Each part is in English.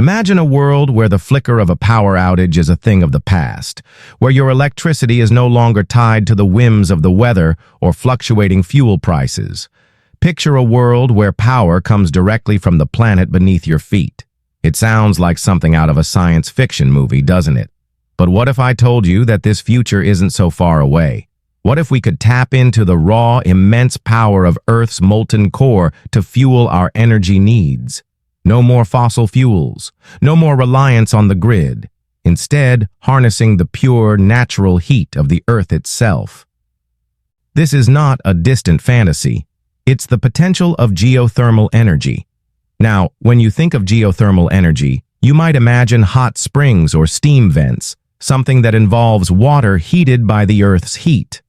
Imagine a world where the flicker of a power outage is a thing of the past, where your electricity is no longer tied to the whims of the weather or fluctuating fuel prices. Picture a world where power comes directly from the planet beneath your feet. It sounds like something out of a science fiction movie, doesn't it? But what if I told you that this future isn't so far away? What if we could tap into the raw, immense power of Earth's molten core to fuel our energy needs? No more fossil fuels, no more reliance on the grid. Instead, harnessing the pure, natural heat of the Earth itself. This is not a distant fantasy. It's the potential of geothermal energy. Now, when you think of geothermal energy, you might imagine hot springs or steam vents, something that involves water heated by the Earth's heat.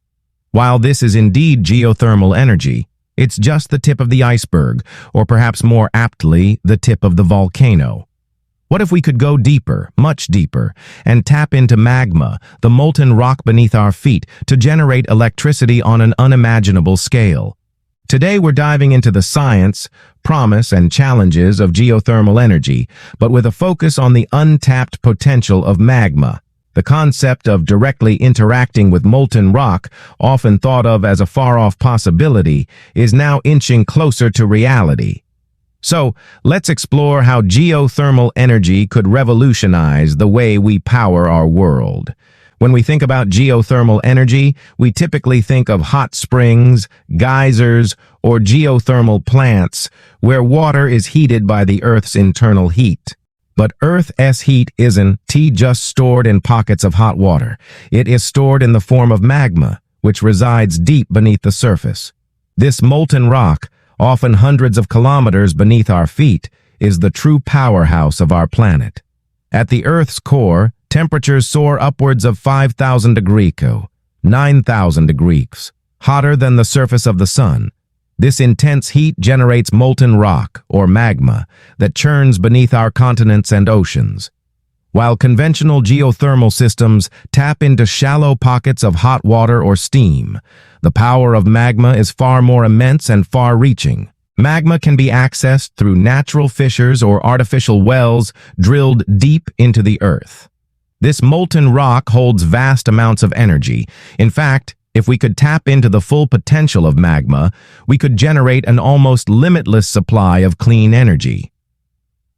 While this is indeed geothermal energy, it's just the tip of the iceberg, or perhaps more aptly, the tip of the volcano. What if we could go deeper, much deeper, and tap into magma, the molten rock beneath our feet, to generate electricity on an unimaginable scale? Today we're diving into the science, promise, and challenges of geothermal energy, but with a focus on the untapped potential of magma. The concept of directly interacting with molten rock, often thought of as a far-off possibility, is now inching closer to reality. So, let's explore how geothermal energy could revolutionize the way we power our world. When we think about geothermal energy, we typically think of hot springs, geysers, or geothermal plants, where water is heated by the Earth's internal heat. But Earth's heat isn't just stored in pockets of hot water. It is stored in the form of magma, which resides deep beneath the surface. This molten rock, often hundreds of kilometers beneath our feet, is the true powerhouse of our planet. At the Earth's core, temperatures soar upwards of 5,000 degrees, 9,000 degrees, hotter than the surface of the sun. This intense heat generates molten rock, or magma, that churns beneath our continents and oceans. While conventional geothermal systems tap into shallow pockets of hot water or steam, the power of magma is far more immense and far-reaching. Magma can be accessed through natural fissures or artificial wells drilled deep into the earth. This molten rock holds vast amounts of energy. In fact, if we could tap into the full potential of magma, we could generate an almost limitless supply of clean energy.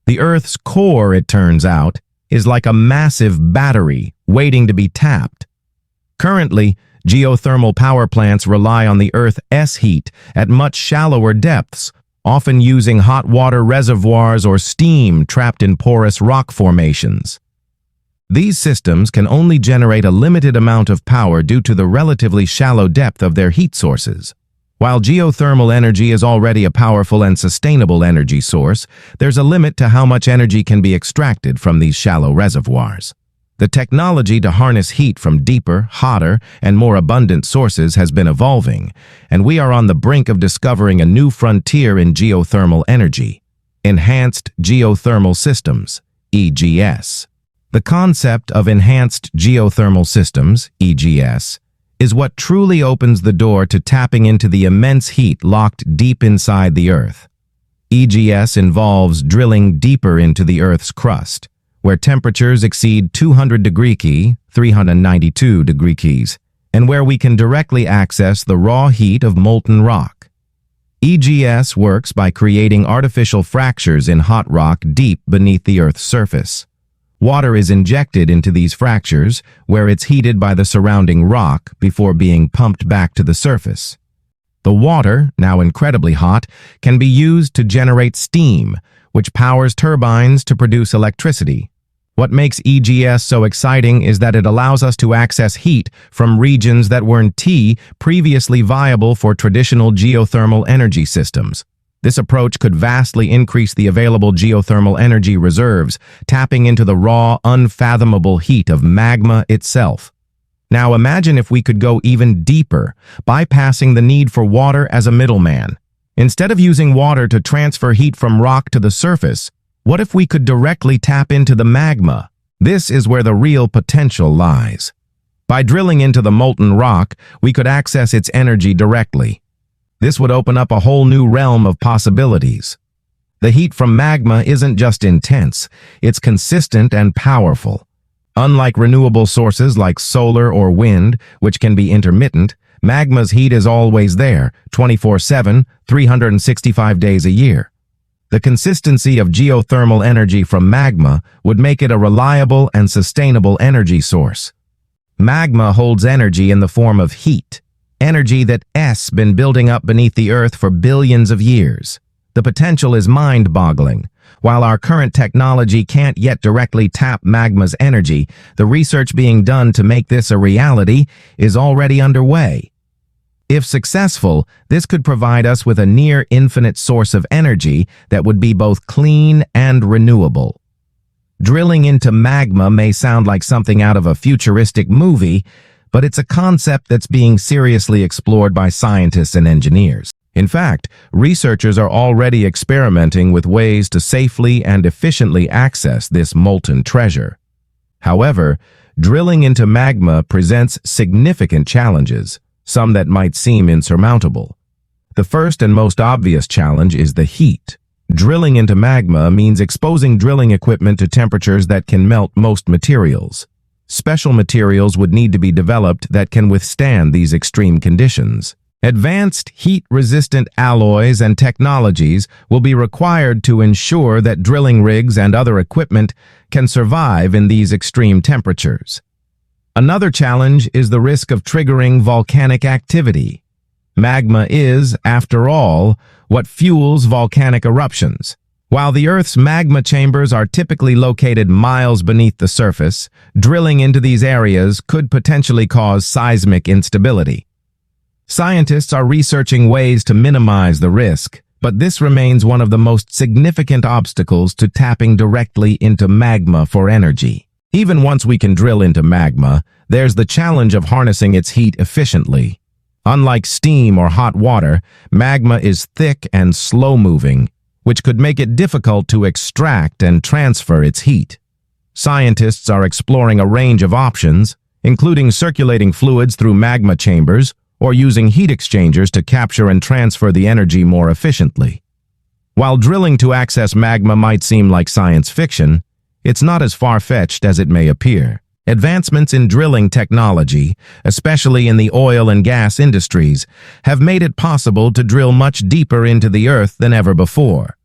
The Earth's core, it turns out, is like a massive battery waiting to be tapped. Currently, geothermal power plants rely on the Earth's heat at much shallower depths, often using hot water reservoirs or steam trapped in porous rock formations. These systems can only generate a limited amount of power due to the relatively shallow depth of their heat sources. While geothermal energy is already a powerful and sustainable energy source, there's a limit to how much energy can be extracted from these shallow reservoirs. The technology to harness heat from deeper, hotter, and more abundant sources has been evolving, and we are on the brink of discovering a new frontier in geothermal energy: Enhanced Geothermal Systems, EGS. The concept of Enhanced Geothermal Systems, EGS, is what truly opens the door to tapping into the immense heat locked deep inside the Earth. EGS involves drilling deeper into the Earth's crust, where temperatures exceed 200 degrees, 392 degrees, and where we can directly access the raw heat of molten rock. EGS works by creating artificial fractures in hot rock deep beneath the Earth's surface. Water is injected into these fractures, where it's heated by the surrounding rock before being pumped back to the surface. The water, now incredibly hot, can be used to generate steam, which powers turbines to produce electricity. What makes EGS so exciting is that it allows us to access heat from regions that weren't previously viable for traditional geothermal energy systems. This approach could vastly increase the available geothermal energy reserves, tapping into the raw, unfathomable heat of magma itself. Now imagine if we could go even deeper, bypassing the need for water as a middleman. Instead of using water to transfer heat from rock to the surface, what if we could directly tap into the magma? This is where the real potential lies. By drilling into the molten rock, we could access its energy directly. This would open up a whole new realm of possibilities. The heat from magma isn't just intense, it's consistent and powerful. Unlike renewable sources like solar or wind, which can be intermittent, magma's heat is always there, 24/7, 365 days a year. The consistency of geothermal energy from magma would make it a reliable and sustainable energy source. Magma holds energy in the form of heat, energy that's been building up beneath the earth for billions of years. The potential is mind-boggling. While our current technology can't yet directly tap magma's energy, the research being done to make this a reality is already underway. If successful, this could provide us with a near-infinite source of energy that would be both clean and renewable. Drilling into magma may sound like something out of a futuristic movie, but it's a concept that's being seriously explored by scientists and engineers. In fact, researchers are already experimenting with ways to safely and efficiently access this molten treasure. However, drilling into magma presents significant challenges, some that might seem insurmountable. The first and most obvious challenge is the heat. Drilling into magma means exposing drilling equipment to temperatures that can melt most materials. Special materials would need to be developed that can withstand these extreme conditions. Advanced heat-resistant alloys and technologies will be required to ensure that drilling rigs and other equipment can survive in these extreme temperatures. Another challenge is the risk of triggering volcanic activity. Magma is, after all, what fuels volcanic eruptions. While the Earth's magma chambers are typically located miles beneath the surface, drilling into these areas could potentially cause seismic instability. Scientists are researching ways to minimize the risk, but this remains one of the most significant obstacles to tapping directly into magma for energy. Even once we can drill into magma, there's the challenge of harnessing its heat efficiently. Unlike steam or hot water, magma is thick and slow-moving, which could make it difficult to extract and transfer its heat. Scientists are exploring a range of options, including circulating fluids through magma chambers or using heat exchangers to capture and transfer the energy more efficiently. While drilling to access magma might seem like science fiction, it's not as far-fetched as it may appear. Advancements in drilling technology, especially in the oil and gas industries, have made it possible to drill much deeper into the earth than ever before.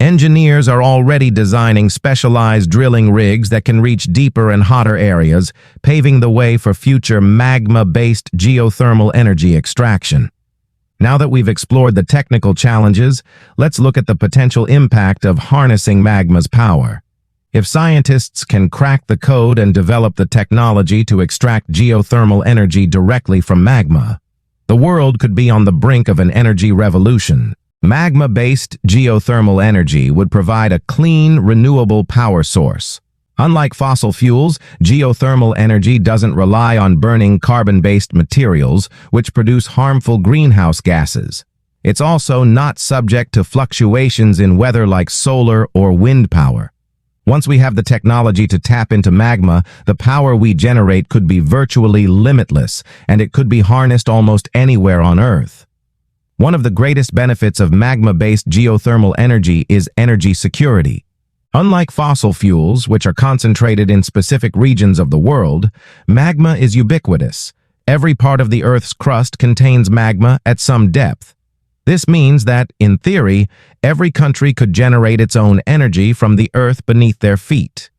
Engineers are already designing specialized drilling rigs that can reach deeper and hotter areas, paving the way for future magma-based geothermal energy extraction. Now that we've explored the technical challenges, let's look at the potential impact of harnessing magma's power. If scientists can crack the code and develop the technology to extract geothermal energy directly from magma, the world could be on the brink of an energy revolution. Magma-based geothermal energy would provide a clean, renewable power source. Unlike fossil fuels, geothermal energy doesn't rely on burning carbon-based materials, which produce harmful greenhouse gases. It's also not subject to fluctuations in weather like solar or wind power. Once we have the technology to tap into magma, the power we generate could be virtually limitless, and it could be harnessed almost anywhere on Earth. One of the greatest benefits of magma-based geothermal energy is energy security. Unlike fossil fuels, which are concentrated in specific regions of the world, magma is ubiquitous. Every part of the Earth's crust contains magma at some depth. This means that, in theory, every country could generate its own energy from the earth beneath their feet.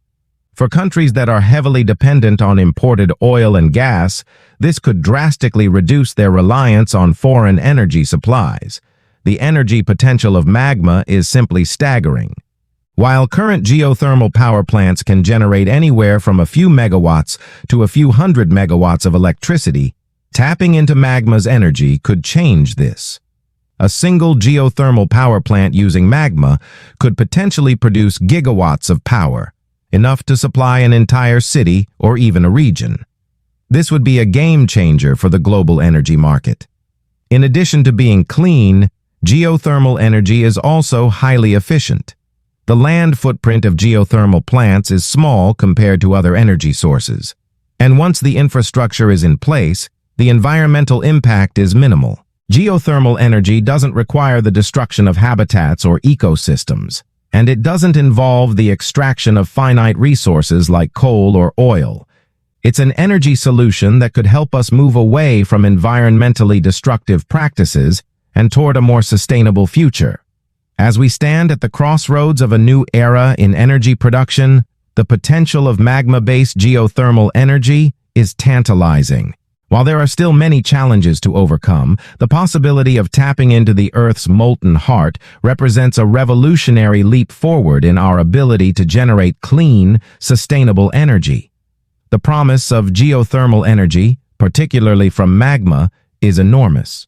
For countries that are heavily dependent on imported oil and gas, this could drastically reduce their reliance on foreign energy supplies. The energy potential of magma is simply staggering. While current geothermal power plants can generate anywhere from a few megawatts to a few hundred megawatts of electricity, tapping into magma's energy could change this. A single geothermal power plant using magma could potentially produce gigawatts of power, enough to supply an entire city or even a region. This would be a game changer for the global energy market. In addition to being clean, geothermal energy is also highly efficient. The land footprint of geothermal plants is small compared to other energy sources, and once the infrastructure is in place, the environmental impact is minimal. Geothermal energy doesn't require the destruction of habitats or ecosystems, and it doesn't involve the extraction of finite resources like coal or oil. It's an energy solution that could help us move away from environmentally destructive practices and toward a more sustainable future. As we stand at the crossroads of a new era in energy production, the potential of magma-based geothermal energy is tantalizing. While there are still many challenges to overcome, the possibility of tapping into the Earth's molten heart represents a revolutionary leap forward in our ability to generate clean, sustainable energy. The promise of geothermal energy, particularly from magma, is enormous.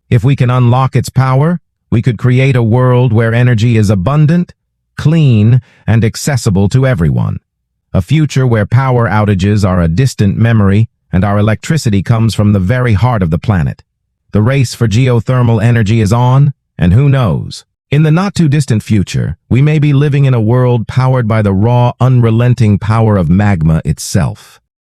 If we can unlock its power, we could create a world where energy is abundant, clean, and accessible to everyone. A future where power outages are a distant memory and our electricity comes from the very heart of the planet. The race for geothermal energy is on, and who knows? In the not-too-distant future, we may be living in a world powered by the raw, unrelenting power of magma itself.